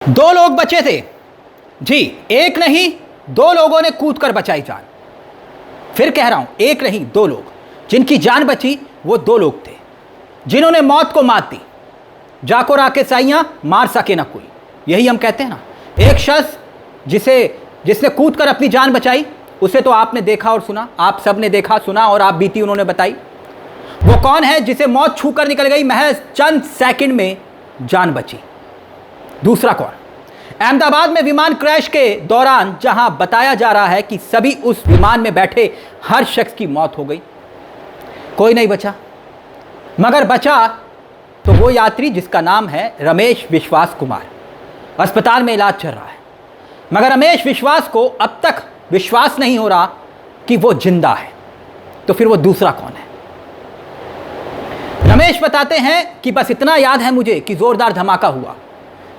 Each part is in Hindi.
दो लोग बचे थे जी, एक नहीं दो लोगों ने कूदकर बचाई जान। फिर कह रहा हूं, एक नहीं दो लोग, जिनकी जान बची वो दो लोग थे जिन्होंने मौत को मात दी। जाको राके साइयां मार सके ना कोई, यही हम कहते हैं ना। एक शख्स जिसने कूदकर अपनी जान बचाई, उसे तो आपने देखा और सुना, आप सब ने देखा सुना और आप बीती उन्होंने बताई। वो कौन है जिसे मौत छूकर निकल गई, महज चंद सेकंड में जान बची। दूसरा कौन? अहमदाबाद में विमान क्रैश के दौरान जहां बताया जा रहा है कि सभी उस विमान में बैठे हर शख्स की मौत हो गई, कोई नहीं बचा। मगर बचा तो वो यात्री जिसका नाम है रमेश विश्वास कुमार। अस्पताल में इलाज चल रहा है, मगर रमेश विश्वास को अब तक विश्वास नहीं हो रहा कि वो जिंदा है। तो फिर वो दूसरा कौन है? रमेश बताते हैं कि बस इतना याद है मुझे कि जोरदार धमाका हुआ,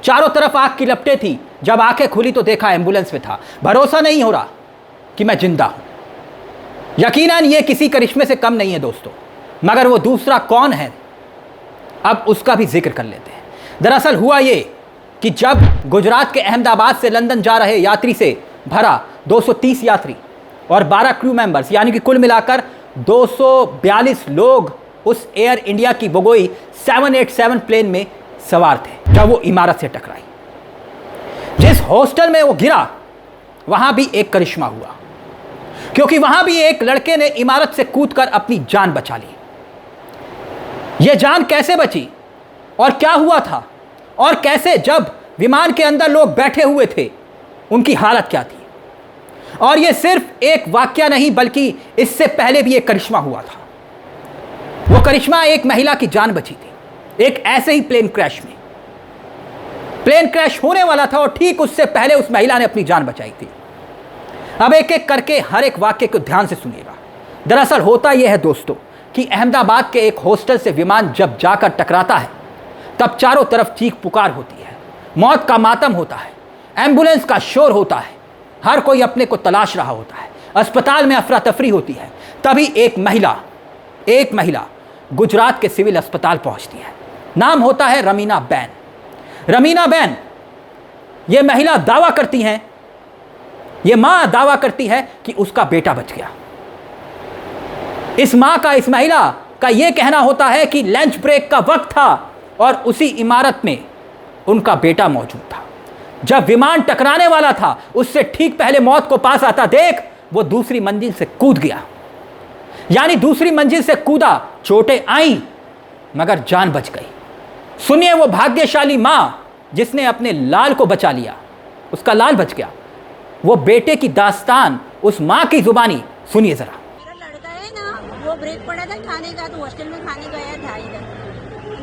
चारों तरफ आग की लपटें थी। जब आंखें खुली तो देखा एम्बुलेंस में था। भरोसा नहीं हो रहा कि मैं जिंदा हूं। यकीनन ये किसी करिश्मे से कम नहीं है दोस्तों, मगर वो दूसरा कौन है, अब उसका भी जिक्र कर लेते हैं। दरअसल हुआ ये कि जब गुजरात के अहमदाबाद से लंदन जा रहे यात्री से भरा 230 यात्री और 12 क्रू मेंबर्स, यानी कि कुल मिलाकर 242 लोग उस एयर इंडिया की बोगोई 787 प्लेन में सवार थे, जब वो इमारत से टकराई। जिस हॉस्टल में वो गिरा, वहां भी एक करिश्मा हुआ, क्योंकि वहां भी एक लड़के ने इमारत से कूदकर अपनी जान बचा ली। यह जान कैसे बची और क्या हुआ था, और कैसे जब विमान के अंदर लोग बैठे हुए थे उनकी हालत क्या थी। और यह सिर्फ एक वाकया नहीं, बल्कि इससे पहले भी एक करिश्मा हुआ था। वो करिश्मा एक महिला की जान बची थी, एक ऐसे ही प्लेन क्रैश में। प्लेन क्रैश होने वाला था और ठीक उससे पहले उस महिला ने अपनी जान बचाई थी। अब एक एक करके हर एक वाक्य को ध्यान से सुनिएगा। दरअसल होता यह है दोस्तों कि अहमदाबाद के एक हॉस्टल से विमान जब जाकर टकराता है, तब चारों तरफ चीख पुकार होती है, मौत का मातम होता है, एम्बुलेंस का शोर होता है, हर कोई अपने को तलाश रहा होता है, अस्पताल में अफरा तफरी होती है। तभी एक महिला गुजरात के सिविल अस्पताल पहुंचती है। नाम होता है रमीना बैन। रमीना बैन, ये महिला दावा करती हैं, ये मां दावा करती है कि उसका बेटा बच गया। इस मां का, इस महिला का यह कहना होता है कि लंच ब्रेक का वक्त था और उसी इमारत में उनका बेटा मौजूद था। जब विमान टकराने वाला था, उससे ठीक पहले मौत को पास आता देख वो दूसरी मंजिल से कूद गया। यानी दूसरी मंजिल से कूदा, चोटें आई मगर जान बच गई। सुनिए वो भाग्यशाली मां जिसने अपने लाल को बचा लिया, उसका लाल बच गया। वो बेटे की दास्तान उस मां की जुबानी सुनिए जरा। मेरा लड़का है ना, वो ब्रेक पड़ा था खाने का, तो हॉस्टल में खाने गया था इधर।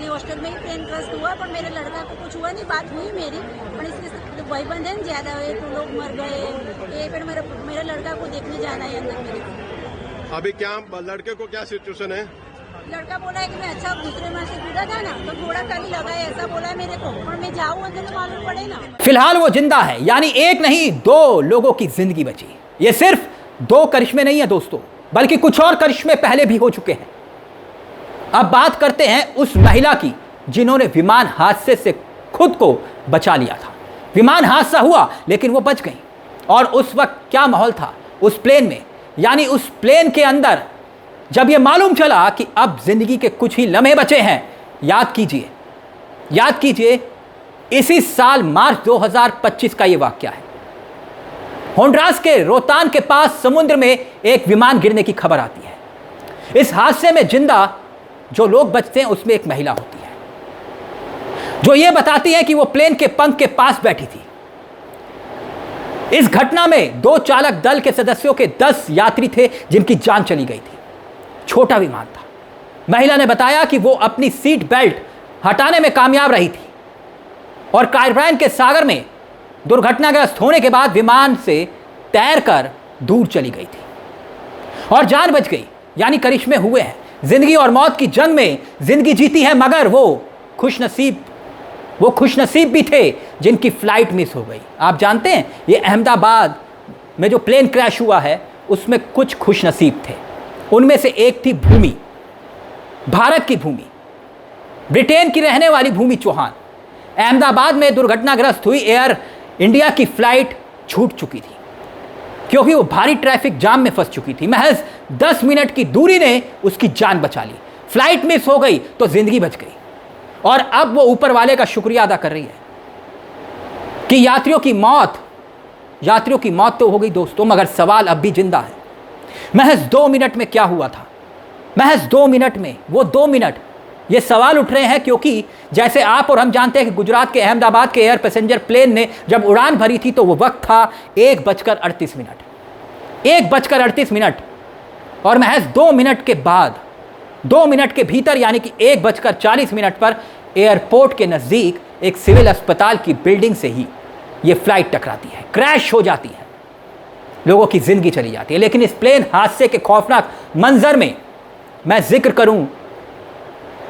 हॉस्टल में ही प्लेन क्रैश हुआ, पर मेरे लड़का को कुछ हुआ नहीं। बात हुई मेरी, पर इसके भाईबंद है ज्यादा हुए तो लोग मर गए। ये फिर मेरे लड़का को देखने जाना है अंदर मेरे। अभी क्या लड़के को क्या सिचुएशन है? लड़का बोला है कि मैं अच्छा दूसरे माँ से जुड़ा था ना, तो थोड़ा कहीं लगा है, ऐसा बोला है मेरे को, और मैं जाऊँ अंदर तो मालूम पड़े ना। फिलहाल वो जिंदा है, यानी एक नहीं दो लोगों की जिंदगी बची। ये सिर्फ दो करिश्मे नहीं है दोस्तों, बल्कि कुछ और करिश्मे पहले भी हो चुके हैं। अब बात करते हैं उस महिला की जिन्होंने विमान हादसे से खुद को बचा लिया था। विमान हादसा हुआ लेकिन वो बच गई। और उस वक्त क्या माहौल था उस प्लेन में, यानी उस प्लेन के अंदर जब ये मालूम चला कि अब जिंदगी के कुछ ही लम्हे बचे हैं। याद कीजिए इसी साल मार्च 2025 का ये वाकया है। होंडुरास के रोहतांग के पास समुद्र में एक विमान गिरने की खबर आती है। इस हादसे में जिंदा जो लोग बचते हैं उसमें एक महिला होती है, जो ये बताती है कि वो प्लेन के पंख के पास बैठी थी। इस घटना में दो चालक दल के सदस्यों के 10 यात्री थे जिनकी जान चली गई थी। छोटा विमान था। महिला ने बताया कि वो अपनी सीट बेल्ट हटाने में कामयाब रही थी और कैरिबियन के सागर में दुर्घटनाग्रस्त होने के बाद विमान से तैरकर दूर चली गई थी और जान बच गई। यानी करिश्मे हुए हैं। जिंदगी और मौत की जंग में जिंदगी जीती है, मगर वो खुशनसीब भी थे जिनकी फ्लाइट मिस हो गई। आप जानते हैं ये अहमदाबाद में जो प्लेन क्रैश हुआ है उसमें कुछ खुशनसीब थे। उनमें से एक थी भूमि, भारत की भूमि, ब्रिटेन की रहने वाली भूमि चौहान। अहमदाबाद में दुर्घटनाग्रस्त हुई एयर इंडिया की फ्लाइट छूट चुकी थी क्योंकि वो भारी ट्रैफिक जाम में फंस चुकी थी। महज 10 मिनट की दूरी ने उसकी जान बचा ली। फ्लाइट मिस हो गई तो जिंदगी बच गई और अब वो ऊपर वाले का शुक्रिया अदा कर रही है कि यात्रियों की मौत तो हो गई दोस्तों, मगर सवाल अब भी जिंदा है। महज 2 मिनट में क्या हुआ था? महज 2 मिनट में, वो 2 मिनट, ये सवाल उठ रहे हैं क्योंकि जैसे आप और हम जानते हैं कि गुजरात के अहमदाबाद के एयर पैसेंजर प्लेन ने जब उड़ान भरी थी तो वो वक्त था 1:38। 1:38 और महज 2 मिनट के बाद, 2 मिनट के भीतर यानी कि 1:40 पर एयरपोर्ट के नज़दीक एक सिविल अस्पताल की बिल्डिंग से ही ये फ्लाइट टकराती है, क्रैश हो जाती है, लोगों की जिंदगी चली जाती है। लेकिन इस प्लेन हादसे के खौफनाक मंजर में मैं जिक्र करूं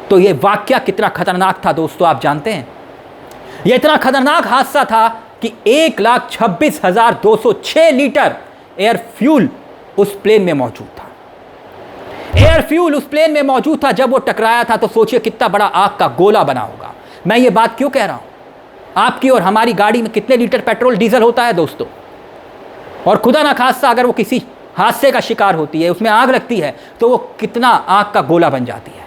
तो ये वाकया कितना खतरनाक था दोस्तों, आप जानते हैं। यह इतना खतरनाक हादसा था कि 1,26,206 लीटर एयर फ्यूल उस प्लेन में मौजूद था। एयर फ्यूल उस प्लेन में मौजूद था जब वो टकराया था। तो सोचिए कितना बड़ा आग का गोला बना होगा। मैं ये बात क्यों कह रहा हूं? आपकी और हमारी गाड़ी में कितने लीटर पेट्रोल डीजल होता है दोस्तों, और खुदा ना खास्ता अगर वो किसी हादसे का शिकार होती है, उसमें आग लगती है, तो वो कितना आग का गोला बन जाती है।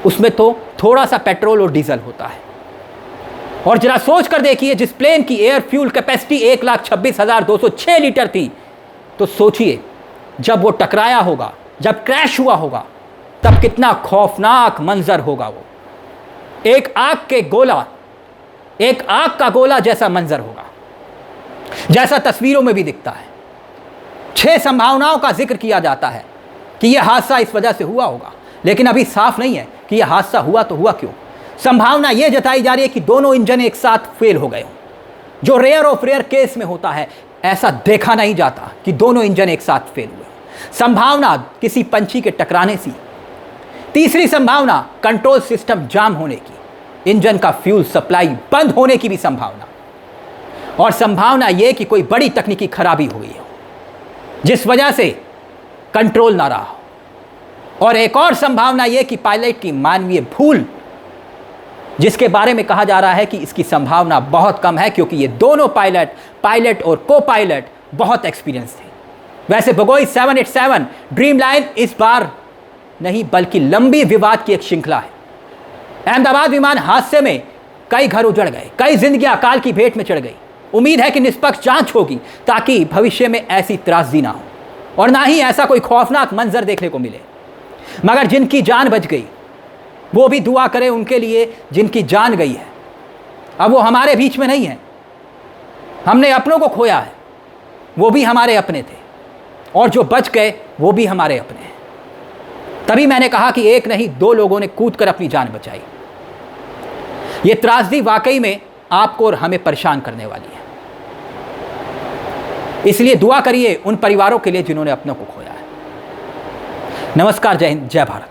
उसमें तो थोड़ा सा पेट्रोल और डीजल होता है। और जरा सोच कर देखिए, जिस प्लेन की एयर फ्यूल कैपेसिटी 1,26,206 लीटर थी, तो सोचिए जब वो टकराया होगा, जब क्रैश हुआ होगा, तब कितना खौफनाक मंजर होगा। वो एक आग का गोला जैसा मंजर होगा, जैसा तस्वीरों में भी दिखता है। 6 संभावनाओं का जिक्र किया जाता है कि यह हादसा इस वजह से हुआ होगा, लेकिन अभी साफ नहीं है कि यह हादसा हुआ तो हुआ क्यों। संभावना यह जताई जा रही है कि दोनों इंजन एक साथ फेल हो गए हों, जो रेयर ऑफ रेयर केस में होता है। ऐसा देखा नहीं जाता कि दोनों इंजन एक साथ फेल हुए। संभावना किसी पंछी के टकराने से। तीसरी संभावना कंट्रोल सिस्टम जाम होने की, इंजन का फ्यूल सप्लाई बंद होने की भी संभावना। और संभावना यह कि कोई बड़ी तकनीकी खराबी हो गई हो जिस वजह से कंट्रोल ना रहा हो। और एक और संभावना यह कि पायलट की मानवीय भूल, जिसके बारे में कहा जा रहा है कि इसकी संभावना बहुत कम है क्योंकि ये दोनों पायलट और को पायलट बहुत एक्सपीरियंस थे। वैसे बोइंग 787 ड्रीमलाइन इस बार नहीं बल्कि लंबी विवाद की एक श्रृंखला है। अहमदाबाद विमान हादसे में कई घर उजड़ गए, कई जिंदगियां अकाल की भेंट में चढ़ गई। उम्मीद है कि निष्पक्ष जांच होगी ताकि भविष्य में ऐसी त्रासदी ना हो और ना ही ऐसा कोई खौफनाक मंजर देखने को मिले। मगर जिनकी जान बच गई, वो भी दुआ करें उनके लिए जिनकी जान गई है। अब वो हमारे बीच में नहीं है, हमने अपनों को खोया है, वो भी हमारे अपने थे, और जो बच गए वो भी हमारे अपने हैं। तभी मैंने कहा कि एक नहीं 2 लोगों ने कूद कर अपनी जान बचाई। ये त्रासदी वाकई में आपको और हमें परेशान करने वाली है। इसलिए दुआ करिए उन परिवारों के लिए जिन्होंने अपनों को खोया है। नमस्कार, जय हिंद, जय भारत।